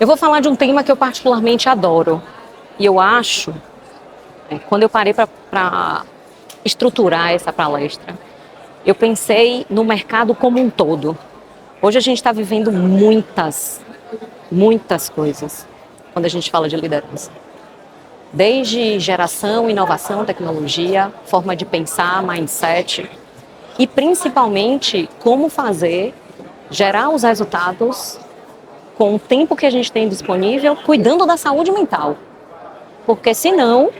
Eu vou falar de um tema que eu particularmente adoro. E eu acho, quando eu parei para estruturar essa palestra, eu pensei no mercado como um todo. Hoje a gente está vivendo muitas coisas quando a gente fala de liderança. Desde geração, inovação, tecnologia, forma de pensar, mindset e principalmente como fazer, gerar os resultados com o tempo que a gente tem disponível, cuidando da saúde mental. Porque senão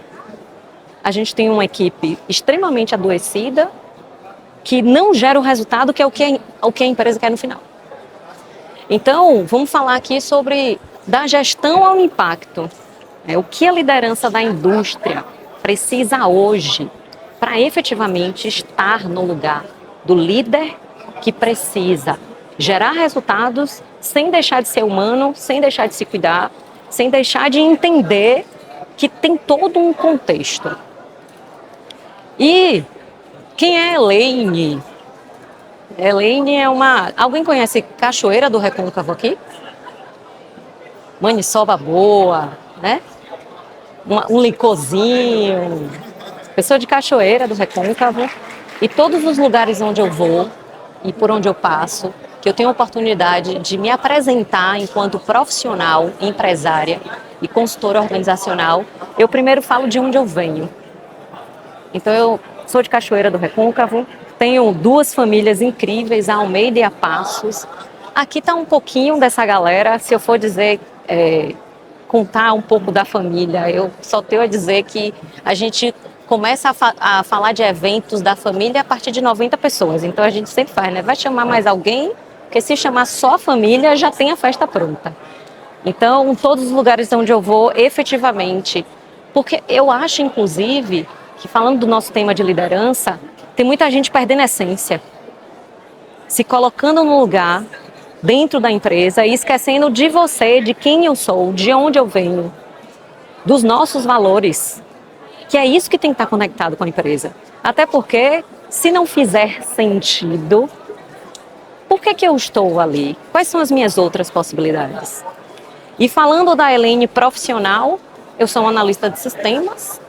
a gente tem uma equipe extremamente adoecida que não gera o resultado que é o que a empresa quer no final. Então, vamos falar aqui sobre da gestão ao impacto. O que a liderança da indústria precisa hoje para efetivamente estar no lugar do líder que precisa gerar resultados sem deixar de ser humano, sem deixar de se cuidar, sem deixar de entender que tem todo um contexto. E quem é Elaine? Elaine é uma... Alguém conhece Cachoeira do Recôncavo aqui? Maniçoba boa, né? Um licorzinho. Pessoa de Cachoeira do Recôncavo. E todos os lugares onde eu vou e por onde eu passo, que eu tenho a oportunidade de me apresentar enquanto profissional, empresária e consultora organizacional, eu primeiro falo de onde eu venho. Então, eu sou de Cachoeira do Recôncavo, tenho duas famílias incríveis, a Almeida e a Passos. Aqui está um pouquinho dessa galera. Se eu for dizer, contar um pouco da família, eu só tenho a dizer que a gente começa a falar de eventos da família a partir de 90 pessoas. Então, a gente sempre faz, né? Vai chamar mais alguém? Porque se chamar só a família, já tem a festa pronta. Então, todos os lugares onde eu vou, efetivamente, porque eu acho, inclusive, que falando do nosso tema de liderança, tem muita gente perdendo a essência, se colocando no lugar dentro da empresa e esquecendo de você, de quem eu sou, de onde eu venho, dos nossos valores, que é isso que tem que estar conectado com a empresa. Até porque, se não fizer sentido, por que eu estou ali? Quais são as minhas outras possibilidades? E falando da Elaine profissional, eu sou uma analista de sistemas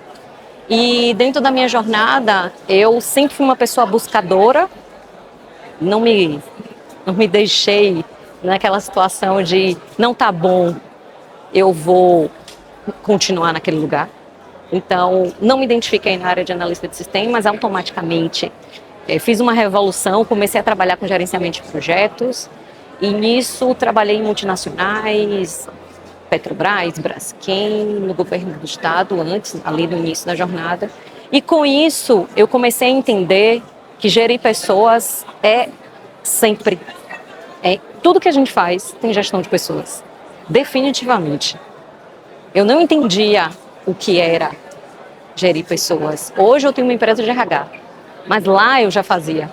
e dentro da minha jornada eu sempre fui uma pessoa buscadora, não me deixei naquela situação de não tá bom, eu vou continuar naquele lugar. Então, não me identifiquei na área de analista de sistemas, automaticamente fiz uma revolução, comecei a trabalhar com gerenciamento de projetos e nisso trabalhei em multinacionais, Petrobras, Braskem, no governo do estado, antes, ali no início da jornada. E com isso, eu comecei a entender que gerir pessoas é sempre. Tudo que a gente faz tem gestão de pessoas. Definitivamente. Eu não entendia o que era gerir pessoas. Hoje eu tenho uma empresa de RH, mas lá eu já fazia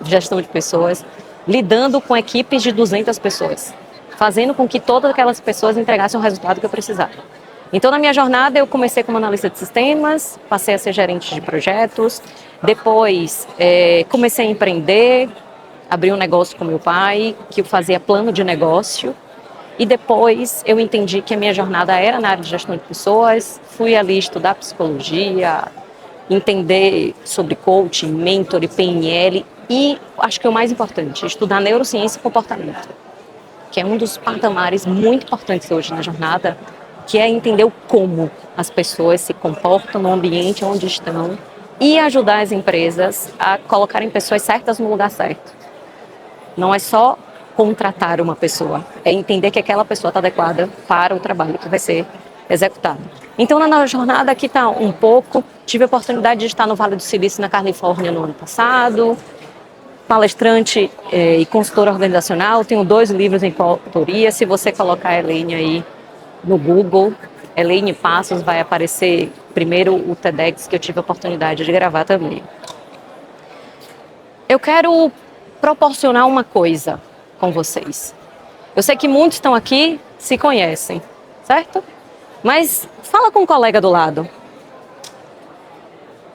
gestão de pessoas, lidando com equipes de 200 pessoas, fazendo com que todas aquelas pessoas entregassem o resultado que eu precisava. Então, na minha jornada, eu comecei como analista de sistemas, passei a ser gerente de projetos, depois comecei a empreender, abri um negócio com meu pai, que eu fazia plano de negócio, e depois eu entendi que a minha jornada era na área de gestão de pessoas, fui ali estudar psicologia, entender sobre coaching, mentor e PNL, e acho que o mais importante, estudar neurociência e comportamento, que é um dos patamares muito importantes hoje na jornada, que é entender o como as pessoas se comportam no ambiente onde estão e ajudar as empresas a colocarem pessoas certas no lugar certo. Não é só contratar uma pessoa, é entender que aquela pessoa está adequada para o trabalho que vai ser executado. Então, na jornada aqui está um pouco, tive a oportunidade de estar no Vale do Silício, na Califórnia, no ano passado, palestrante e consultora organizacional, tenho 2 livros em coautoria. Se você colocar a Elaine aí no Google, Elaine Passos, vai aparecer primeiro o TEDx que eu tive a oportunidade de gravar também. Eu quero proporcionar uma coisa com vocês. Eu sei que muitos estão aqui, se conhecem, certo? Mas fala com um colega do lado.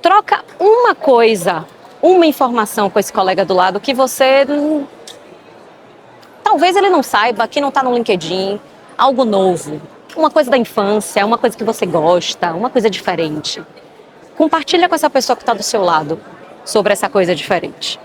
Troca uma coisa, uma informação com esse colega do lado que você... Talvez ele não saiba, que não está no LinkedIn, algo novo, uma coisa da infância, uma coisa que você gosta, uma coisa diferente. Compartilha com essa pessoa que está do seu lado sobre essa coisa diferente.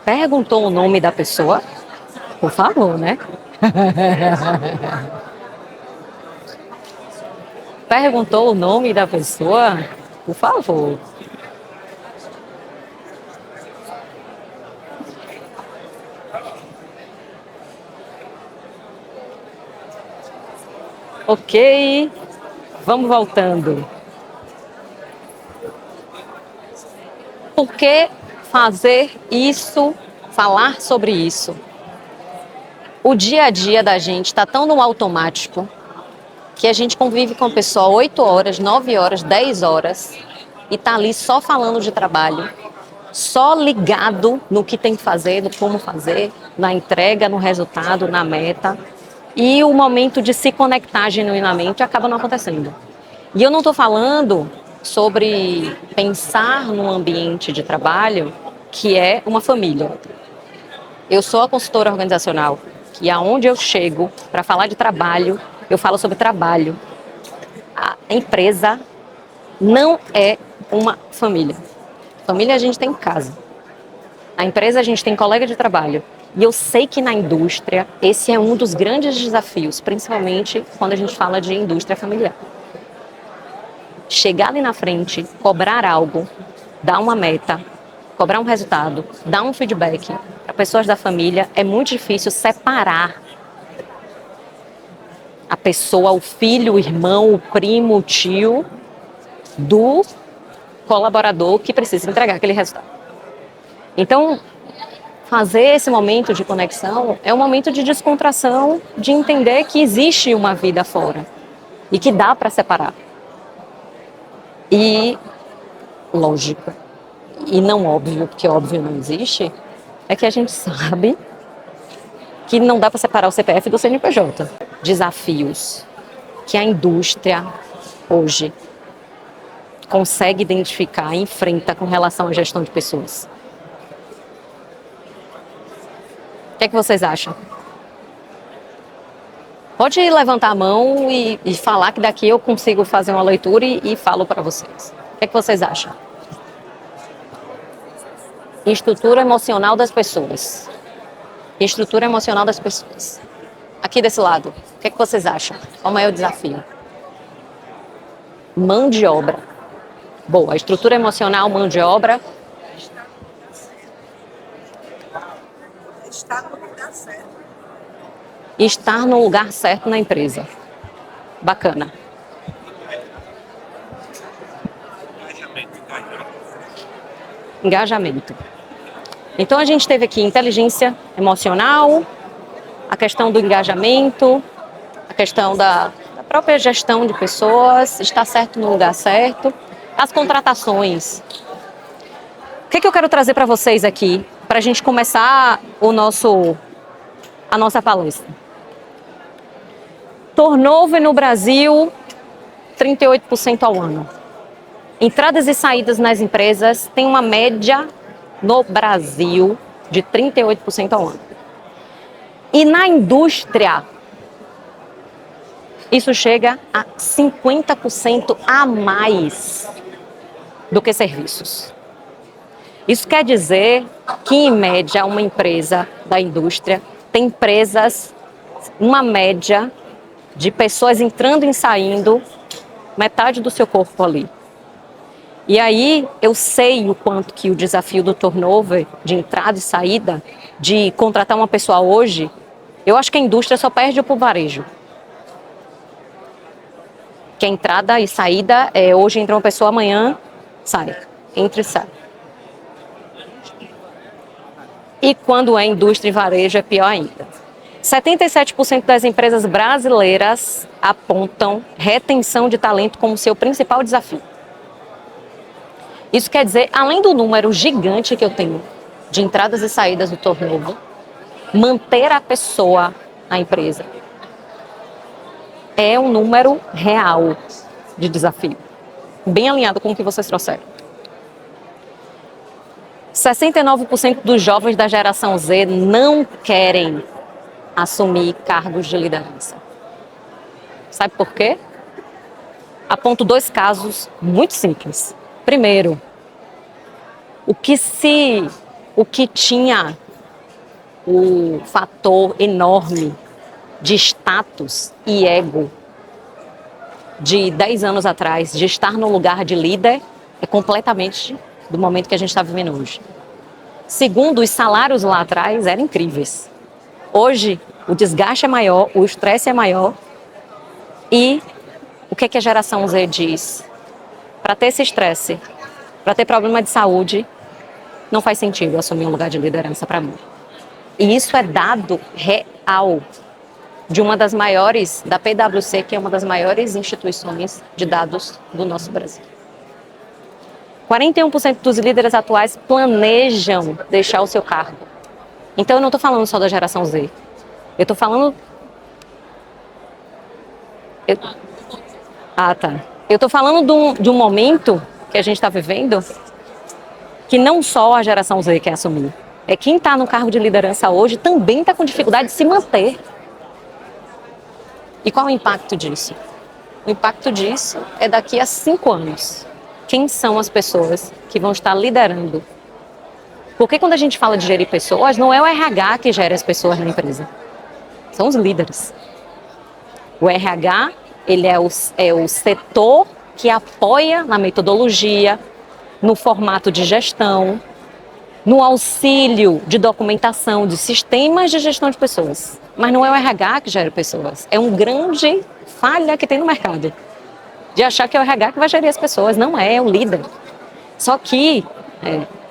Perguntou o nome da pessoa? Por favor, né? Perguntou o nome da pessoa? Por favor. Ok, vamos voltando. Por que fazer isso, falar sobre isso? O dia a dia da gente está tão no automático que a gente convive com a pessoa 8 horas, 9 horas, 10 horas e tá ali só falando de trabalho, só ligado no que tem que fazer, no como fazer, na entrega, no resultado, na meta. E o momento de se conectar genuinamente acaba não acontecendo. E eu não estou falando sobre pensar num ambiente de trabalho que é uma família. Eu sou a consultora organizacional, que aonde eu chego para falar de trabalho, eu falo sobre trabalho. A empresa não é uma família. Família a gente tem em casa. A empresa a gente tem colega de trabalho. E eu sei que na indústria esse é um dos grandes desafios, principalmente quando a gente fala de indústria familiar. Chegar ali na frente, cobrar algo, dar uma meta, cobrar um resultado, dar um feedback para pessoas da família, é muito difícil separar a pessoa, o filho, o irmão, o primo, o tio, do colaborador que precisa entregar aquele resultado. Então, fazer esse momento de conexão é um momento de descontração, de entender que existe uma vida fora e que dá para separar. E, lógico, e não óbvio, porque óbvio não existe, é que a gente sabe que não dá para separar o CPF do CNPJ. Desafios que a indústria hoje consegue identificar e enfrenta com relação à gestão de pessoas. O que é que vocês acham? Pode levantar a mão e falar que daqui eu consigo fazer uma leitura e falo para vocês. O que é que vocês acham? Estrutura emocional das pessoas. Estrutura emocional das pessoas. Aqui desse lado, o que é que vocês acham? Qual é o desafio? Mão de obra. Boa, estrutura emocional, mão de obra. Estar no lugar certo. Estar no lugar certo na empresa. Bacana. Engajamento. Então a gente teve aqui inteligência emocional, a questão do engajamento, a questão da própria gestão de pessoas, estar certo no lugar certo, as contratações. O que eu quero trazer para vocês aqui, para a gente começar a nossa palestra? Turnover no Brasil, 38% ao ano. Entradas e saídas nas empresas tem uma média no Brasil de 38% ao ano. E na indústria, isso chega a 50% a mais do que serviços. Isso quer dizer que, em média, uma empresa da indústria tem empresas, uma média de pessoas entrando e saindo, metade do seu corpo ali. E aí eu sei o quanto que o desafio do turnover, de entrada e saída, de contratar uma pessoa hoje, eu acho que a indústria só perde para o varejo. Que a entrada e saída, hoje entra uma pessoa, amanhã sai, entra e sai. E quando é indústria e varejo é pior ainda. 77% das empresas brasileiras apontam retenção de talento como seu principal desafio. Isso quer dizer, além do número gigante que eu tenho de entradas e saídas do turnover, manter a pessoa na empresa é um número real de desafio, bem alinhado com o que vocês trouxeram. 69% dos jovens da geração Z não querem assumir cargos de liderança. Sabe por quê? Aponto 2 casos muito simples. Primeiro, o que tinha o fator enorme de status e ego de 10 anos atrás, de estar no lugar de líder, é completamente do momento que a gente está vivendo hoje. Segundo, os salários lá atrás eram incríveis. Hoje, o desgaste é maior, o estresse é maior. E o que a geração Z diz? Para ter esse estresse, para ter problema de saúde, não faz sentido assumir um lugar de liderança para mim. E isso é dado real de uma das maiores, da PwC, que é uma das maiores instituições de dados do nosso Brasil. 41% dos líderes atuais planejam deixar o seu cargo. Então eu não estou falando só da geração Z. Eu estou falando... Eu estou falando de um momento que a gente está vivendo que não só a geração Z quer assumir. É quem está no cargo de liderança hoje também está com dificuldade de se manter. E qual é o impacto disso? O impacto disso é daqui a 5 anos. Quem são as pessoas que vão estar liderando? Porque quando a gente fala de gerir pessoas, não é o RH que gera as pessoas na empresa. São os líderes. O RH, ele é o setor que apoia na metodologia, no formato de gestão, no auxílio de documentação, de sistemas de gestão de pessoas. Mas não é o RH que gera pessoas. É uma grande falha que tem no mercado. De achar que é o RH que vai gerir as pessoas. Não é o líder. Só que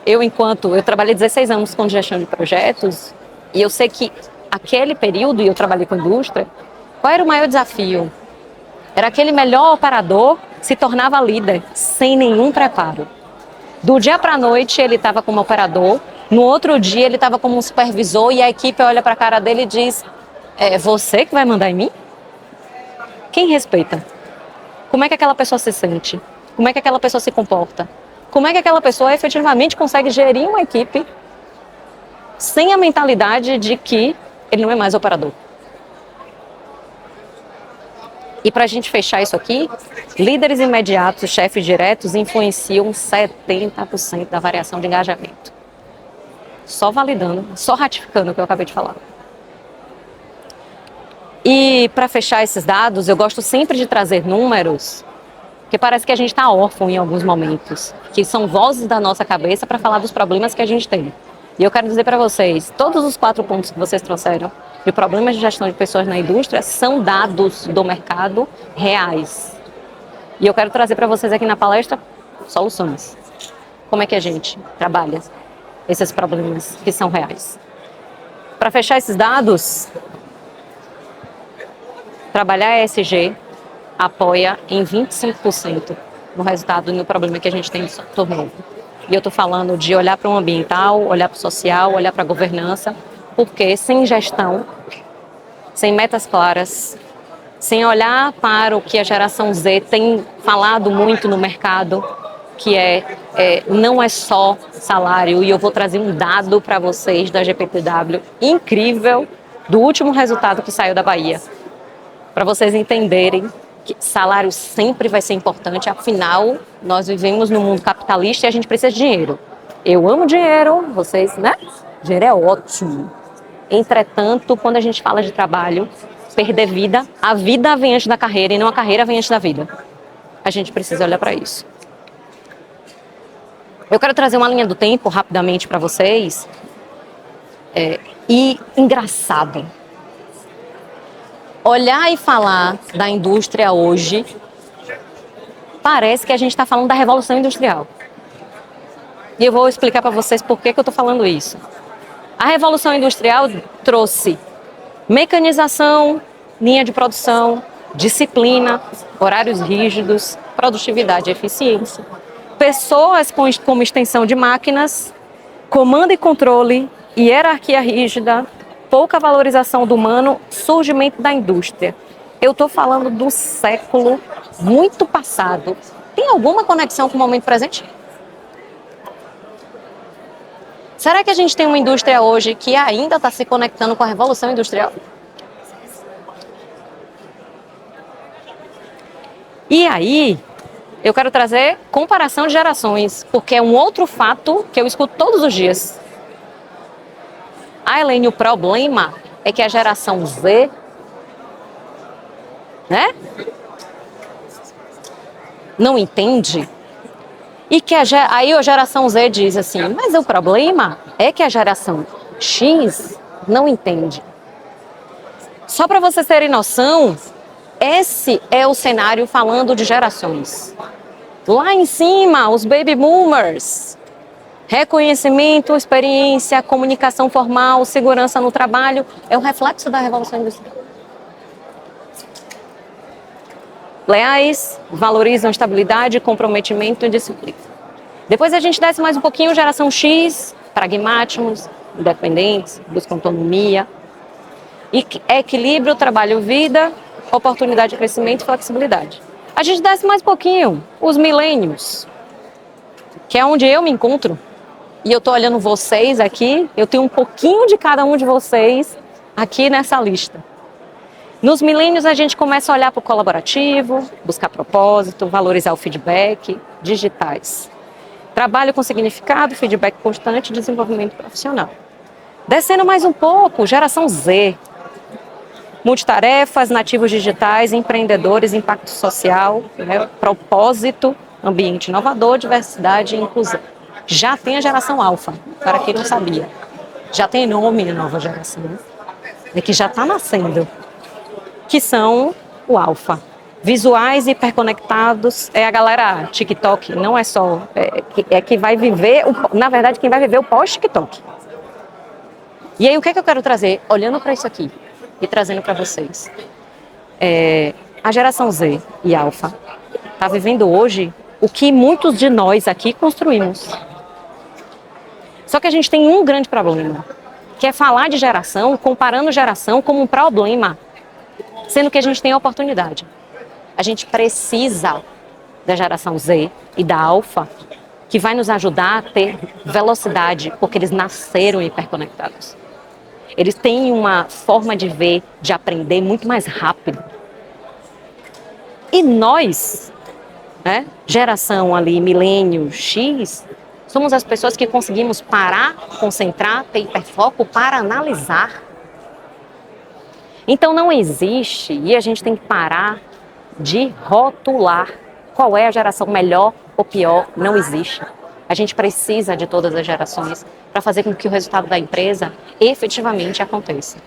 eu trabalhei 16 anos com gestão de projetos e eu sei que aquele período, e eu trabalhei com indústria, qual era o maior desafio? Era aquele melhor operador se tornava líder sem nenhum preparo. Do dia para a noite ele estava como operador, no outro dia ele estava como um supervisor e a equipe olha para a cara dele e diz: é você que vai mandar em mim? Quem respeita? Como é que aquela pessoa se sente? Como é que aquela pessoa se comporta? Como é que aquela pessoa efetivamente consegue gerir uma equipe sem a mentalidade de que ele não é mais operador? E para a gente fechar isso aqui, líderes imediatos, chefes diretos, influenciam 70% da variação de engajamento. Só validando, só ratificando o que eu acabei de falar. E para fechar esses dados, eu gosto sempre de trazer números, porque parece que a gente está órfão em alguns momentos, que são vozes da nossa cabeça para falar dos problemas que a gente tem. E eu quero dizer para vocês, todos os 4 pontos que vocês trouxeram de problemas de gestão de pessoas na indústria são dados do mercado reais. E eu quero trazer para vocês aqui na palestra soluções. Como é que a gente trabalha esses problemas que são reais? Para fechar esses dados, trabalhar ESG apoia em 25% no resultado e no problema que a gente tem de turnover. E eu estou falando de olhar para o ambiental, olhar para o social, olhar para a governança, porque sem gestão, sem metas claras, sem olhar para o que a geração Z tem falado muito no mercado, que não é só salário, e eu vou trazer um dado para vocês da GPTW incrível do último resultado que saiu da Bahia, para vocês entenderem que salário sempre vai ser importante, afinal, nós vivemos num mundo capitalista e a gente precisa de dinheiro. Eu amo dinheiro, vocês, né? Dinheiro é ótimo. Entretanto, quando a gente fala de trabalho, perder vida, a vida vem antes da carreira e não a carreira vem antes da vida. A gente precisa olhar para isso. Eu quero trazer uma linha do tempo rapidamente para vocês. E engraçado. Olhar e falar da indústria hoje, parece que a gente está falando da Revolução Industrial. E eu vou explicar para vocês por que eu estou falando isso. A Revolução Industrial trouxe Mecanização, linha de produção, disciplina, horários rígidos, produtividade e eficiência. Pessoas como extensão de máquinas, comando e controle, hierarquia rígida, pouca valorização do humano, surgimento da indústria. Eu estou falando do século muito passado. Tem alguma conexão com o momento presente? Será que a gente tem uma indústria hoje que ainda está se conectando com a Revolução Industrial? E aí, eu quero trazer comparação de gerações, porque é um outro fato que eu escuto todos os dias. Ah, Elaine, o problema é que a geração Z, né, não entende. E que aí a geração Z diz assim, mas o problema é que a geração X não entende. Só para vocês terem noção, esse é o cenário falando de gerações. Lá em cima, os baby boomers. Reconhecimento, experiência, comunicação formal, segurança no trabalho, é o reflexo da Revolução Industrial. Leais, valorizam estabilidade, comprometimento e disciplina. Depois a gente desce mais um pouquinho, geração X, pragmáticos, independentes, buscam autonomia, equilíbrio, trabalho-vida, oportunidade de crescimento e flexibilidade. A gente desce mais um pouquinho, os milênios, que é onde eu me encontro, e eu estou olhando vocês aqui, eu tenho um pouquinho de cada um de vocês aqui nessa lista. Nos milênios a gente começa a olhar para o colaborativo, buscar propósito, valorizar o feedback, digitais. Trabalho com significado, feedback constante e desenvolvimento profissional. Descendo mais um pouco, geração Z. Multitarefas, nativos digitais, empreendedores, impacto social, né, propósito, ambiente inovador, diversidade e inclusão. Já tem a geração alfa, para quem não sabia. Já tem nome de nova geração, que já está nascendo. Que são o alfa. Visuais hiperconectados, é a galera TikTok, não é só, é que vai viver, na verdade, quem vai viver o pós-TikTok. E aí, o que é que eu quero trazer? Olhando para isso aqui e trazendo para vocês. A geração Z e alfa está vivendo hoje o que muitos de nós aqui construímos. Só que a gente tem um grande problema, que é falar de geração, comparando geração como um problema, sendo que a gente tem a oportunidade. A gente precisa da geração Z e da alfa, que vai nos ajudar a ter velocidade, porque eles nasceram hiperconectados. Eles têm uma forma de ver, de aprender muito mais rápido. E nós, né, geração ali, milênio X, somos as pessoas que conseguimos parar, concentrar, ter hiperfoco para analisar. Então não existe, e a gente tem que parar de rotular qual é a geração melhor ou pior, não existe. A gente precisa de todas as gerações para fazer com que o resultado da empresa efetivamente aconteça.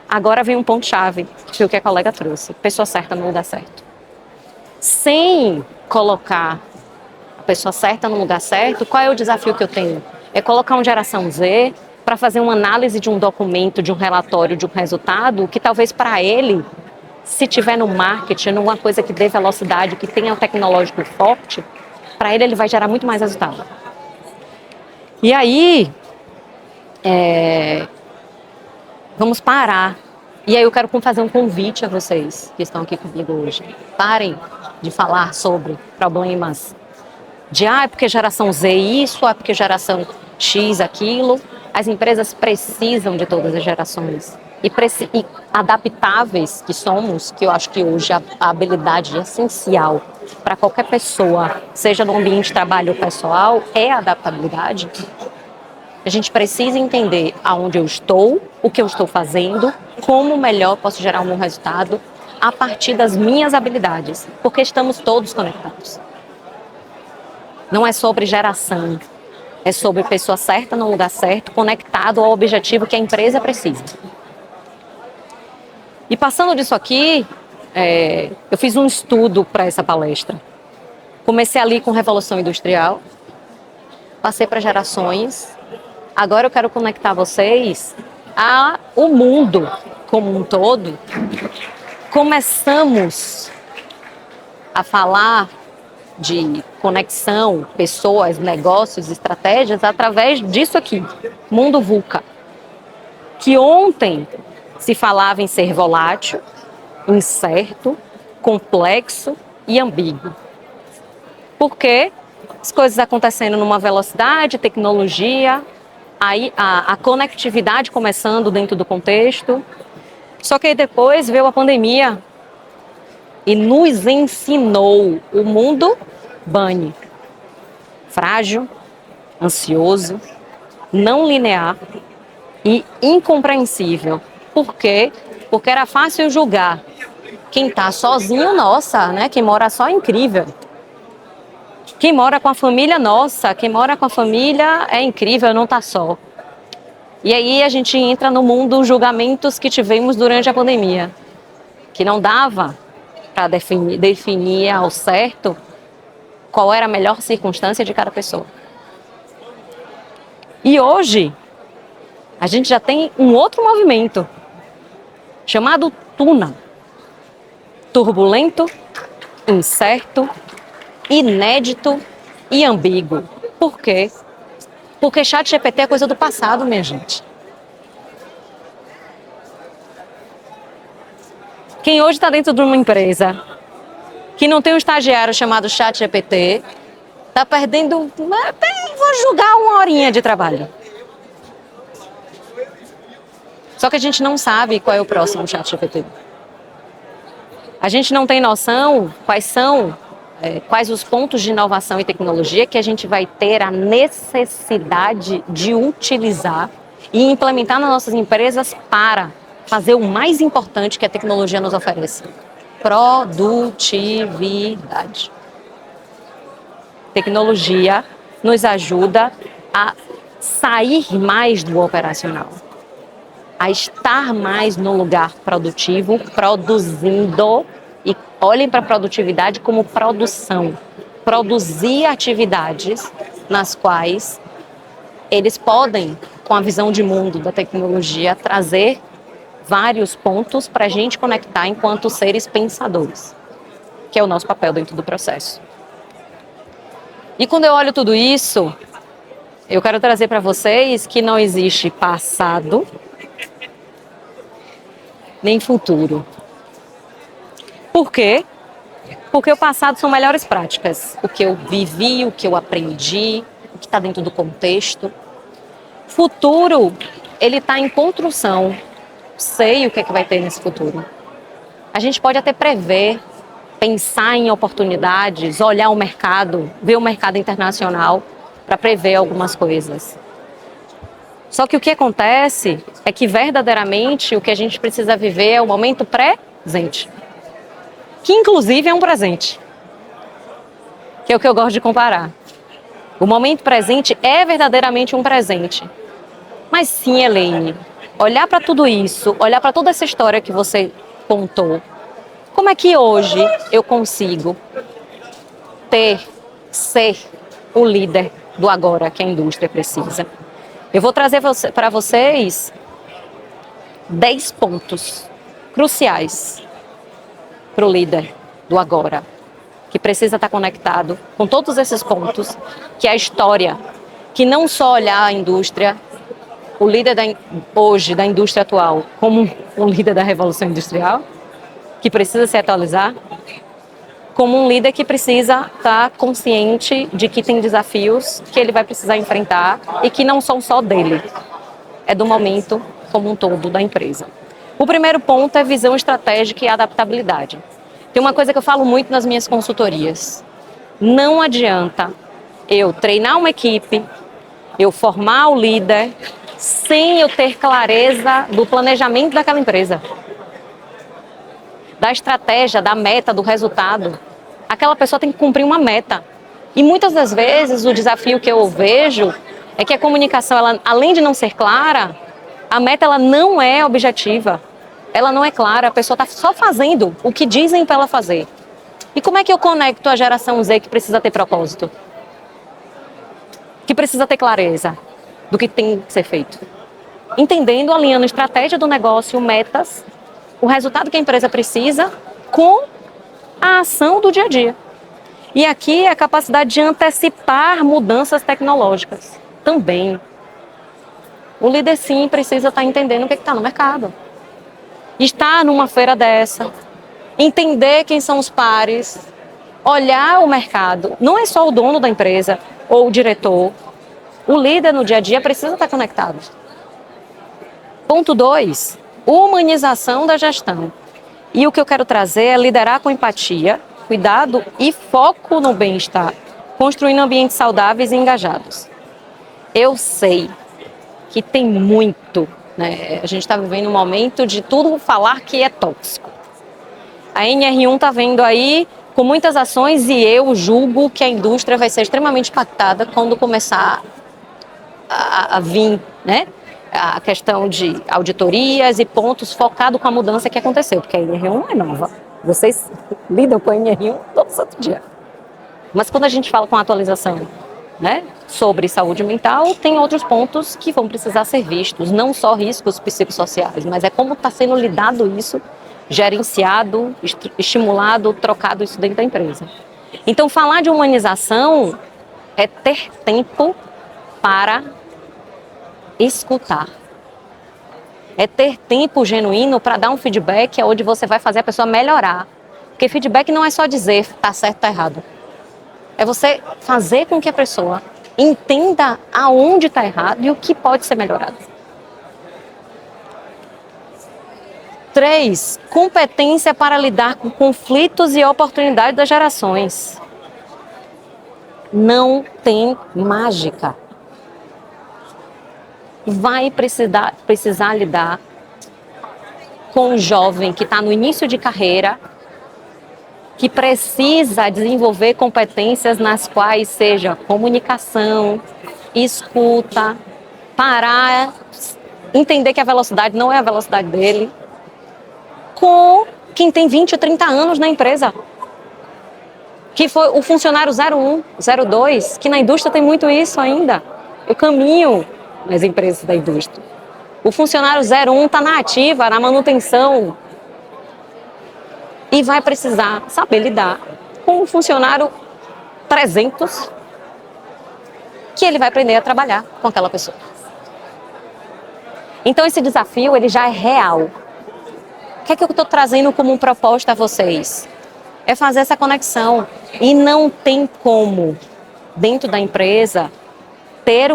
Agora vem um ponto-chave, que foi o que a colega trouxe, pessoa certa no lugar certo. Sem colocar a pessoa certa no lugar certo, qual é o desafio que eu tenho? É colocar uma geração Z para fazer uma análise de um documento, de um relatório, de um resultado, que talvez para ele, se tiver no marketing, numa coisa que dê velocidade, que tenha um tecnológico forte, para ele vai gerar muito mais resultado. E aí, vamos parar. E aí eu quero fazer um convite a vocês que estão aqui comigo hoje. Parem de falar sobre problemas de, é porque geração Z isso, é porque geração X aquilo. As empresas precisam de todas as gerações. E adaptáveis que somos, que eu acho que hoje a habilidade essencial para qualquer pessoa, seja no ambiente de trabalho ou pessoal, é a adaptabilidade. A gente precisa entender aonde eu estou, o que eu estou fazendo, como melhor posso gerar um bom resultado a partir das minhas habilidades, porque estamos todos conectados. Não é sobre geração, é sobre pessoa certa no lugar certo, conectado ao objetivo que a empresa precisa. E passando disso aqui, eu fiz um estudo para essa palestra. Comecei ali com Revolução Industrial, passei para gerações. Agora eu quero conectar vocês ao mundo como um todo, começamos a falar de conexão, pessoas, negócios, estratégias através disso aqui, mundo VUCA, que ontem se falava em ser volátil, incerto, complexo e ambíguo. Porque as coisas acontecendo numa velocidade, tecnologia, aí a conectividade começando dentro do contexto. Só que aí depois veio a pandemia e nos ensinou o mundo bunny, frágil, ansioso, não linear e incompreensível. Por quê? Porque era fácil julgar. Quem está sozinho, nossa, né? Quem mora só é incrível. Quem mora com a família, nossa, quem mora com a família é incrível, não está só. E aí a gente entra no mundo dos julgamentos que tivemos durante a pandemia, que não dava para definir ao certo qual era a melhor circunstância de cada pessoa. E hoje, a gente já tem um outro movimento, chamado Tuna. Turbulento, incerto, inédito e ambíguo. Por quê? Porque ChatGPT é coisa do passado, minha gente. Quem hoje está dentro de uma empresa que não tem um estagiário chamado ChatGPT, está perdendo, vou julgar, uma horinha de trabalho. Só que a gente não sabe qual é o próximo ChatGPT. A gente não tem noção quais os pontos de inovação e tecnologia que a gente vai ter a necessidade de utilizar e implementar nas nossas empresas para fazer o mais importante que a tecnologia nos oferece: produtividade. Tecnologia nos ajuda a sair mais do operacional, a estar mais no lugar produtivo, produzindo. E olhem para a produtividade como produção. Produzir atividades nas quais eles podem, com a visão de mundo da tecnologia, trazer vários pontos para a gente conectar enquanto seres pensadores, que é o nosso papel dentro do processo. E quando eu olho tudo isso, eu quero trazer para vocês que não existe passado nem futuro. Por quê? Porque o passado são melhores práticas. O que eu vivi, o que eu aprendi, o que está dentro do contexto. Futuro, ele está em construção. Sei o que é que vai ter nesse futuro. A gente pode até prever, pensar em oportunidades, olhar o mercado, ver o mercado internacional para prever algumas coisas. Só que o que acontece é que verdadeiramente o que a gente precisa viver é o momento presente, que inclusive é um presente, que é o que eu gosto de comparar. O momento presente é verdadeiramente um presente. Mas sim, Elaine, olhar para tudo isso, olhar para toda essa história que você contou, como é que hoje eu consigo ser o líder do agora que a indústria precisa? Eu vou trazer para vocês 10 pontos cruciais para o líder do agora, que precisa estar conectado com todos esses pontos, que é a história, que não só olhar a indústria, o líder hoje da indústria atual como um líder da revolução industrial, que precisa se atualizar, como um líder que precisa estar consciente de que tem desafios que ele vai precisar enfrentar e que não são só dele, é do momento como um todo da empresa. O primeiro ponto é visão estratégica e adaptabilidade. Tem uma coisa que eu falo muito nas minhas consultorias. Não adianta eu treinar uma equipe, eu formar o líder, sem eu ter clareza do planejamento daquela empresa, da estratégia, da meta, do resultado. Aquela pessoa tem que cumprir uma meta. E muitas das vezes o desafio que eu vejo é que a comunicação, ela, além de não ser clara, a meta ela não é objetiva, ela não é clara, a pessoa está só fazendo o que dizem para ela fazer. E como é que eu conecto a geração Z que precisa ter propósito? Que precisa ter clareza do que tem que ser feito? entendendo, alinhando estratégia do negócio, metas, o resultado que a empresa precisa com a ação do dia a dia. E aqui é a capacidade de antecipar mudanças tecnológicas também. O líder, sim, precisa estar entendendo o que está no mercado. Estar numa feira dessa, entender quem são os pares, olhar o mercado. Não é só o dono da empresa ou o diretor. O líder no dia a dia precisa estar conectado. Ponto 2, humanização da gestão. E o que eu quero trazer é liderar com empatia, cuidado e foco no bem-estar, construindo ambientes saudáveis e engajados. Eu sei que tem muito, né? A gente está vivendo um momento de tudo falar que é tóxico. A NR1 está vendo aí com muitas ações e eu julgo que a indústria vai ser extremamente impactada quando começar a vir, né? A questão de auditorias e pontos focado com a mudança que aconteceu, porque a NR1 é nova. Vocês lidam com a NR1 todo santo dia. Mas quando a gente fala com a atualização, né, sobre saúde mental, tem outros pontos que vão precisar ser vistos, não só riscos psicossociais, mas é como está sendo lidado isso, gerenciado, estimulado, trocado isso dentro da empresa. Então, falar de humanização é ter tempo para escutar. É ter tempo genuíno para dar um feedback onde você vai fazer a pessoa melhorar. Porque feedback não é só dizer tá certo, tá errado. É você fazer com que a pessoa entenda aonde está errado e o que pode ser melhorado. 3, competência para lidar com conflitos e oportunidades das gerações. Não tem mágica. Vai precisar lidar com um jovem que está no início de carreira, que precisa desenvolver competências nas quais seja comunicação, escuta, parar, entender que a velocidade não é a velocidade dele, com quem tem 20 ou 30 anos na empresa, que foi o funcionário 01, 02, que na indústria tem muito isso ainda. Eu caminho nas empresas da indústria. O funcionário 01 está na ativa, na manutenção, e vai precisar saber lidar com o funcionário 300, que ele vai aprender a trabalhar com aquela pessoa. Então esse desafio ele já é real. O que é que eu estou trazendo como proposta a vocês? É fazer essa conexão. E não tem como, dentro da empresa,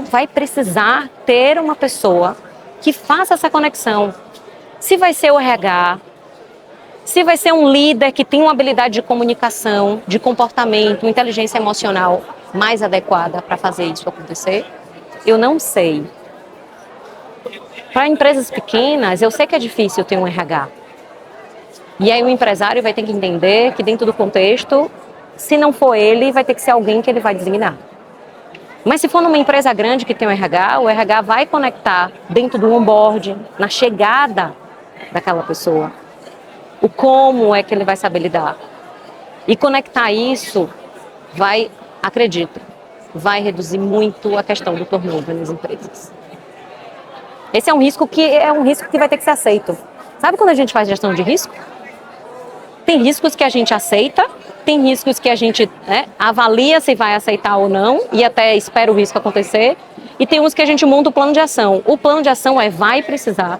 vai precisar ter uma pessoa que faça essa conexão. Se vai ser o RH, se vai ser um líder que tem uma habilidade de comunicação, de comportamento, inteligência emocional mais adequada para fazer isso acontecer, eu não sei. Para empresas pequenas, eu sei que é difícil ter um RH. E aí o empresário vai ter que entender que dentro do contexto, se não for ele, vai ter que ser alguém que ele vai designar. Mas se for numa empresa grande que tem o RH vai conectar dentro do onboarding, na chegada daquela pessoa, o como é que ele vai saber lidar. E conectar isso vai, acredito, vai reduzir muito a questão do turnover nas empresas. Esse é um risco que vai ter que ser aceito. Sabe quando a gente faz gestão de risco? Tem riscos que a gente aceita, tem riscos que a gente avalia se vai aceitar ou não e até espera o risco acontecer. E tem uns que a gente monta o plano de ação. O plano de ação vai precisar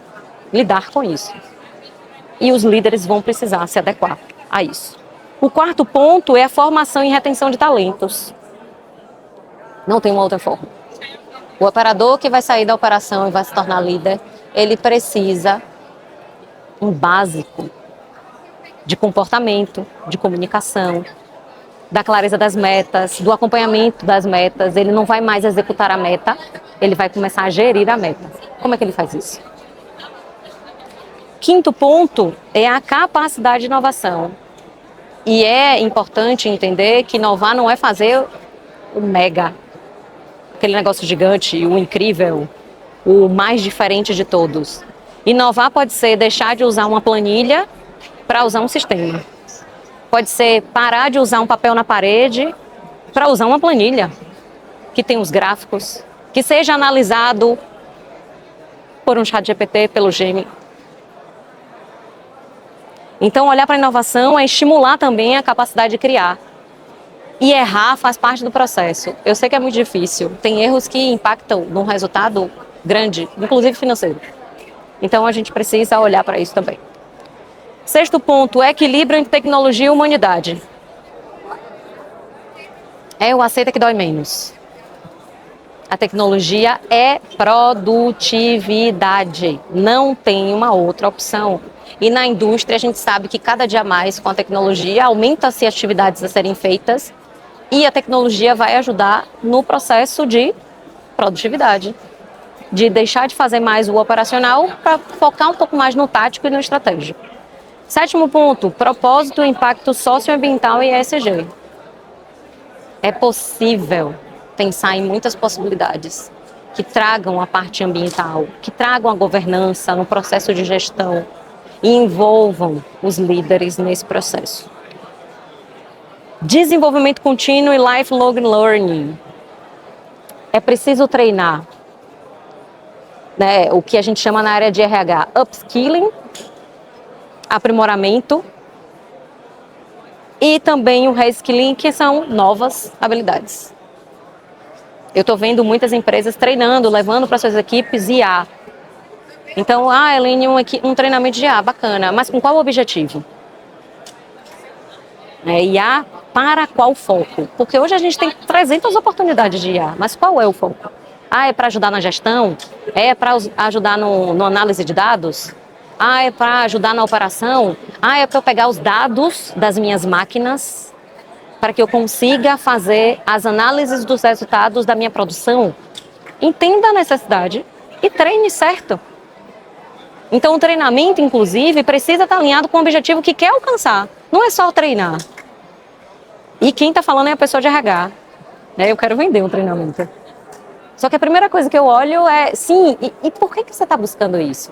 lidar com isso. E os líderes vão precisar se adequar a isso. O 4º ponto é a formação e retenção de talentos. Não tem uma outra forma. O operador que vai sair da operação e vai se tornar líder, ele precisa um básico de comportamento, de comunicação, da clareza das metas, do acompanhamento das metas. Ele não vai mais executar a meta, ele vai começar a gerir a meta. Como é que ele faz isso? 5º ponto é a capacidade de inovação. E é importante entender que inovar não é fazer o mega, aquele negócio gigante, o incrível, o mais diferente de todos. Inovar pode ser deixar de usar uma planilha para usar um sistema. Pode ser parar de usar um papel na parede para usar uma planilha que tem os gráficos, que seja analisado por um chat GPT, pelo Gemini. Então, olhar para a inovação é estimular também a capacidade de criar. E errar faz parte do processo. Eu sei que é muito difícil. Tem erros que impactam num resultado grande, inclusive financeiro. Então, a gente precisa olhar para isso também. Sexto ponto, equilíbrio entre tecnologia e humanidade. É o aceita que dói menos. A tecnologia é produtividade. Não tem uma outra opção. E na indústria, a gente sabe que cada dia mais, com a tecnologia, aumenta-se atividades a serem feitas e a tecnologia vai ajudar no processo de produtividade. De deixar de fazer mais o operacional para focar um pouco mais no tático e no estratégico. Sétimo ponto, propósito, impacto socioambiental e ESG. É possível pensar em muitas possibilidades que tragam a parte ambiental, que tragam a governança no processo de gestão e envolvam os líderes nesse processo. Desenvolvimento contínuo e lifelong learning. É preciso treinar, né, o que a gente chama na área de RH, upskilling, aprimoramento, e também o reskilling, que são novas habilidades. Eu estou vendo muitas empresas treinando, levando para suas equipes IA. Então, Elaine, um treinamento de IA, bacana, mas com qual objetivo? IA para qual foco? Porque hoje a gente tem 300 oportunidades de IA, mas qual é o foco? É para ajudar na gestão? É para ajudar no análise de dados? É para ajudar na operação? É para eu pegar os dados das minhas máquinas para que eu consiga fazer as análises dos resultados da minha produção? Entenda a necessidade e treine certo. Então, o treinamento, inclusive, precisa estar alinhado com o objetivo que quer alcançar. Não é só treinar. E quem está falando é a pessoa de RH. Eu quero vender um treinamento. Só que a primeira coisa que eu olho é, sim, e por que você está buscando isso?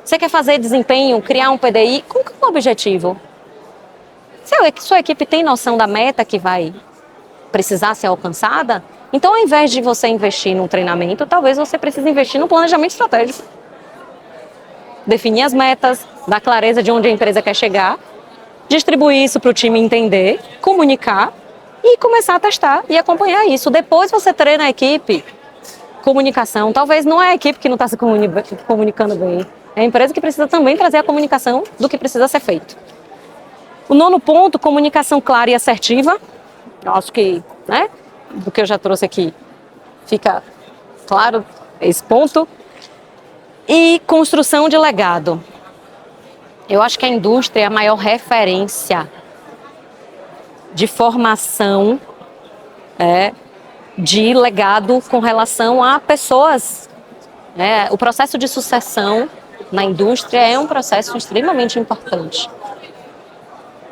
Você quer fazer desempenho, criar um PDI? Com qual objetivo? Sua equipe tem noção da meta que vai precisar ser alcançada? Então, ao invés de você investir num treinamento, talvez você precise investir no planejamento estratégico. Definir as metas, dar clareza de onde a empresa quer chegar, distribuir isso para o time entender, comunicar e começar a testar e acompanhar isso. Depois você treina a equipe, comunicação. Talvez não é a equipe que não está se comunicando bem. É a empresa que precisa também trazer a comunicação do que precisa ser feito. O nono ponto, comunicação clara e assertiva. Eu acho que, do que eu já trouxe aqui, fica claro esse ponto. E construção de legado. Eu acho que a indústria é a maior referência de formação, de legado com relação a pessoas. O processo de sucessão na indústria é um processo extremamente importante.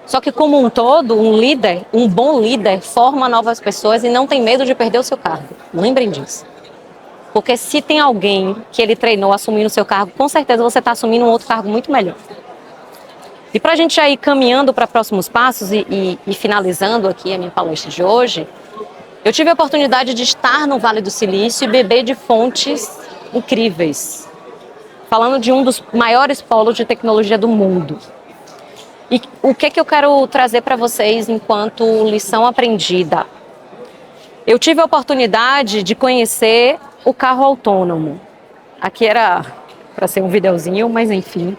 Só que, como um todo, um bom líder forma novas pessoas e não tem medo de perder o seu cargo. Lembrem disso. Porque se tem alguém que ele treinou assumindo o seu cargo, com certeza você está assumindo um outro cargo muito melhor. E para a gente já ir caminhando para próximos passos e finalizando aqui a minha palestra de hoje, eu tive a oportunidade de estar no Vale do Silício e beber de fontes incríveis, falando de um dos maiores polos de tecnologia do mundo. E o que eu quero trazer para vocês enquanto lição aprendida? Eu tive a oportunidade de conhecer o carro autônomo. Aqui era para ser um videozinho, mas enfim.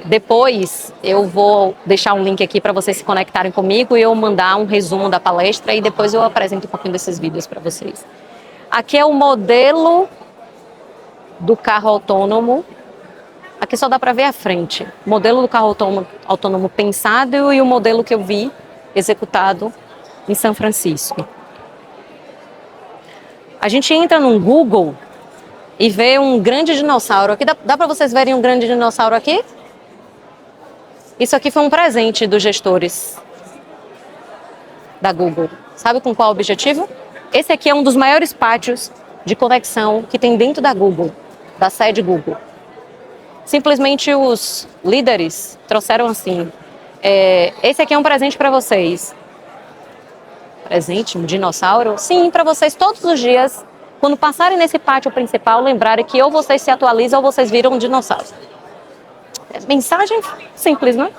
Depois eu vou deixar um link aqui para vocês se conectarem comigo e eu mandar um resumo da palestra e depois eu apresento um pouquinho desses vídeos para vocês. Aqui é o modelo do carro autônomo. Aqui só dá para ver a frente. O modelo do carro autônomo pensado e o modelo que eu vi executado em São Francisco. A gente entra no Google e vê um grande dinossauro. Aqui dá para vocês verem um grande dinossauro aqui? Isso aqui foi um presente dos gestores da Google. Sabe com qual objetivo? Esse aqui é um dos maiores pátios de conexão que tem dentro da Google, da sede Google. Simplesmente os líderes trouxeram assim, esse aqui é um presente para vocês. Presente? Um dinossauro? Sim, para vocês todos os dias Quando passarem nesse pátio principal, lembrarem que ou vocês se atualizam ou vocês viram um dinossauro. Mensagem simples, não é?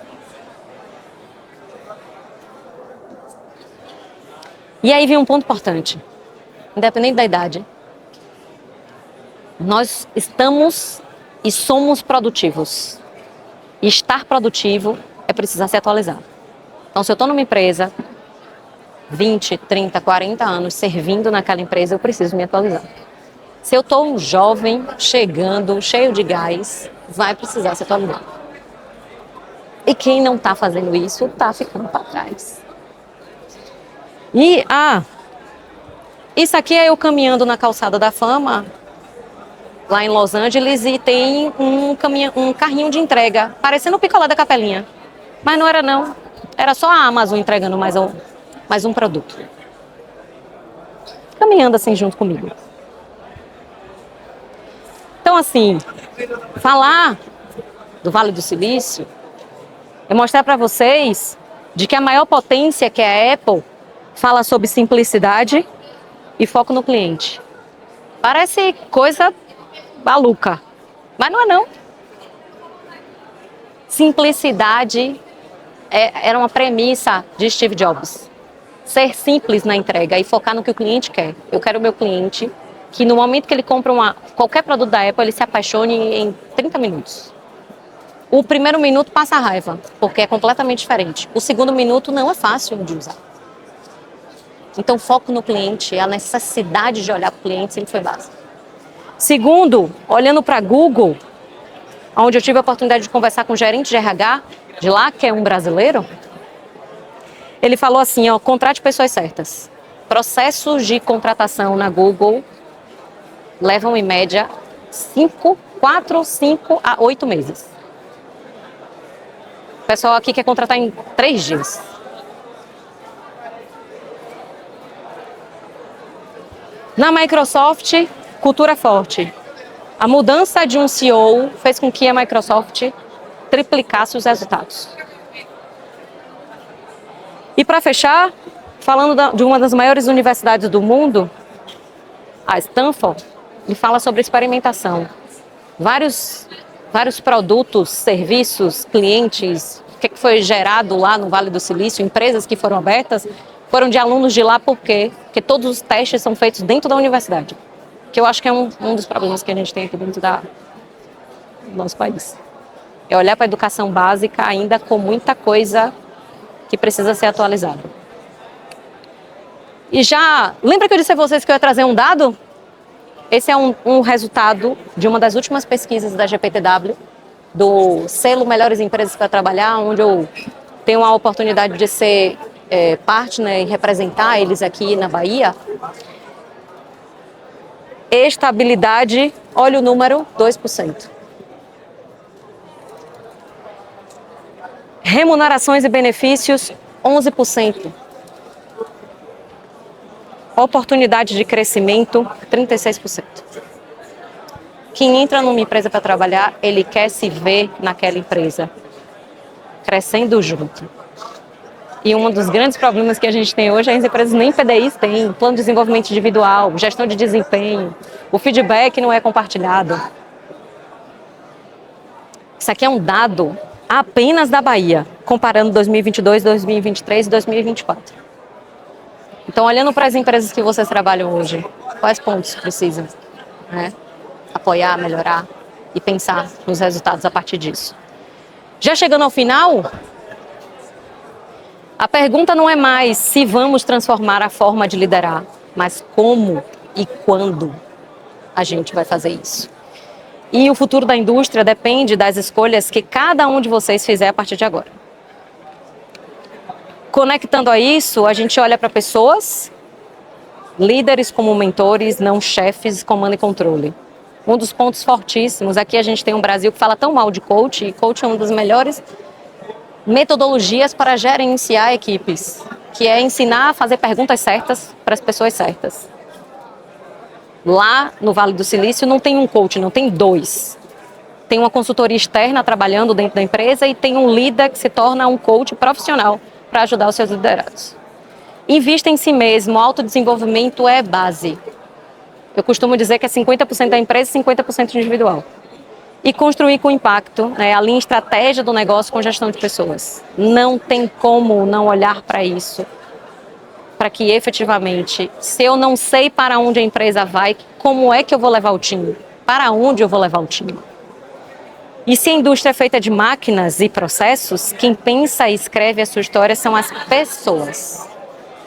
E aí vem um ponto importante. Independente da idade, nós estamos e somos produtivos. E estar produtivo é precisar se atualizar. Então, se eu estou numa empresa, 20, 30, 40 anos servindo naquela empresa, eu preciso me atualizar. Se eu estou um jovem, chegando, cheio de gás, vai precisar se atualizar. E quem não está fazendo isso, está ficando para trás. E, isso aqui é eu caminhando na calçada da Fama, lá em Los Angeles, e tem um carrinho de entrega, parecendo o picolé da Capelinha. Mas não era não, era só a Amazon entregando mais um produto. Caminhando assim junto comigo. Então assim, falar do Vale do Silício é mostrar para vocês de que a maior potência, que é a Apple, fala sobre simplicidade e foco no cliente. Parece coisa maluca, mas não é não. Simplicidade era uma premissa de Steve Jobs. Ser simples na entrega e focar no que o cliente quer. Eu quero o meu cliente que no momento que ele compra qualquer produto da Apple, ele se apaixone em 30 minutos. O primeiro minuto passa a raiva, porque é completamente diferente. O segundo minuto não é fácil de usar. Então, foco no cliente, a necessidade de olhar para o cliente sempre foi básica. Segundo, olhando para Google, onde eu tive a oportunidade de conversar com o gerente de RH de lá, que é um brasileiro, ele falou assim, contrate pessoas certas. Processos de contratação na Google levam em média 4, 5 a 8 meses. O pessoal aqui quer contratar em 3 dias. Na Microsoft, cultura forte. A mudança de um CEO fez com que a Microsoft triplicasse os resultados. E para fechar, falando de uma das maiores universidades do mundo, a Stanford, ele fala sobre experimentação. Vários produtos, serviços, clientes, o que foi gerado lá no Vale do Silício, empresas que foram abertas, foram de alunos de lá, por quê? Porque todos os testes são feitos dentro da universidade. Que eu acho que é um dos problemas que a gente tem aqui dentro do nosso país. É olhar para a educação básica ainda com muita coisa que precisa ser atualizada. E lembra que eu disse a vocês que eu ia trazer um dado? Esse é um resultado de uma das últimas pesquisas da GPTW, do selo Melhores Empresas para Trabalhar, onde eu tenho a oportunidade de ser partner e representar eles aqui na Bahia. Estabilidade, olha o número, 2%. Remunerações e benefícios, 11%. Oportunidade de crescimento, 36%. Quem entra numa empresa para trabalhar, ele quer se ver naquela empresa, crescendo junto. E um dos grandes problemas que a gente tem hoje é que as empresas nem PDIs têm, plano de desenvolvimento individual, gestão de desempenho, o feedback não é compartilhado. Isso aqui é um dado apenas da Bahia, comparando 2022, 2023 e 2024. Então, olhando para as empresas que vocês trabalham hoje, quais pontos precisam, né? Apoiar, melhorar e pensar nos resultados a partir disso. Já chegando ao final, a pergunta não é mais se vamos transformar a forma de liderar, mas como e quando a gente vai fazer isso. E o futuro da indústria depende das escolhas que cada um de vocês fizer a partir de agora. Conectando a isso, a gente olha para pessoas, líderes como mentores, não chefes, comando e controle. Um dos pontos fortíssimos, aqui a gente tem um Brasil que fala tão mal de coach, e coach é uma das melhores metodologias para gerenciar equipes, que é ensinar a fazer perguntas certas para as pessoas certas. Lá no Vale do Silício não tem um coach, não tem 2. Tem uma consultoria externa trabalhando dentro da empresa e tem um líder que se torna um coach profissional para ajudar os seus liderados. Invista em si mesmo, autodesenvolvimento é base. Eu costumo dizer que é 50% da empresa e 50% individual. E construir com impacto, né, a linha estratégia do negócio com gestão de pessoas. Não tem como não olhar para isso, para que efetivamente, se eu não sei para onde a empresa vai, como é que eu vou levar o time? Para onde eu vou levar o time? E se a indústria é feita de máquinas e processos, quem pensa e escreve a sua história são as pessoas.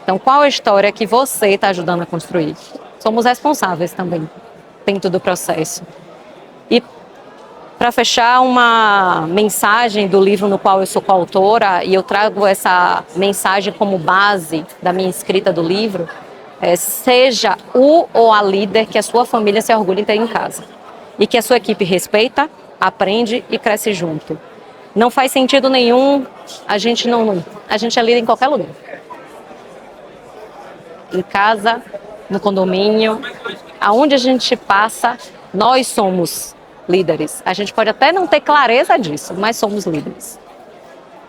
Então, qual a história que você está ajudando a construir? Somos responsáveis também dentro do processo. E para fechar, uma mensagem do livro no qual eu sou coautora, e eu trago essa mensagem como base da minha escrita do livro, seja o ou a líder que a sua família se orgulha em ter em casa. E que a sua equipe respeita, aprende e cresce junto. Não faz sentido nenhum, a gente é líder em qualquer lugar. Em casa, no condomínio, aonde a gente passa, nós somos líderes. A gente pode até não ter clareza disso, mas somos líderes.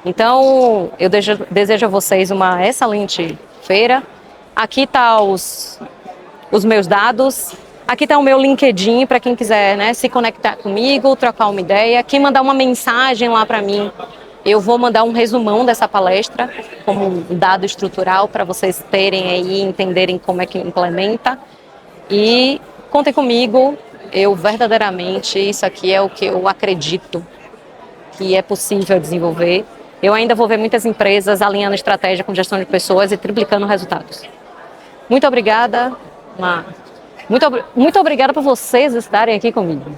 Então, eu desejo a vocês uma excelente feira. Aqui está os meus dados. Aqui está o meu LinkedIn para quem quiser, né, se conectar comigo, trocar uma ideia. Quem mandar uma mensagem lá para mim, eu vou mandar um resumão dessa palestra, como um dado estrutural para vocês terem aí, entenderem como é que implementa. E contem comigo, eu verdadeiramente, isso aqui é o que eu acredito que é possível desenvolver. Eu ainda vou ver muitas empresas alinhando estratégia com gestão de pessoas e triplicando resultados. Muito obrigada, muito obrigada por vocês estarem aqui comigo.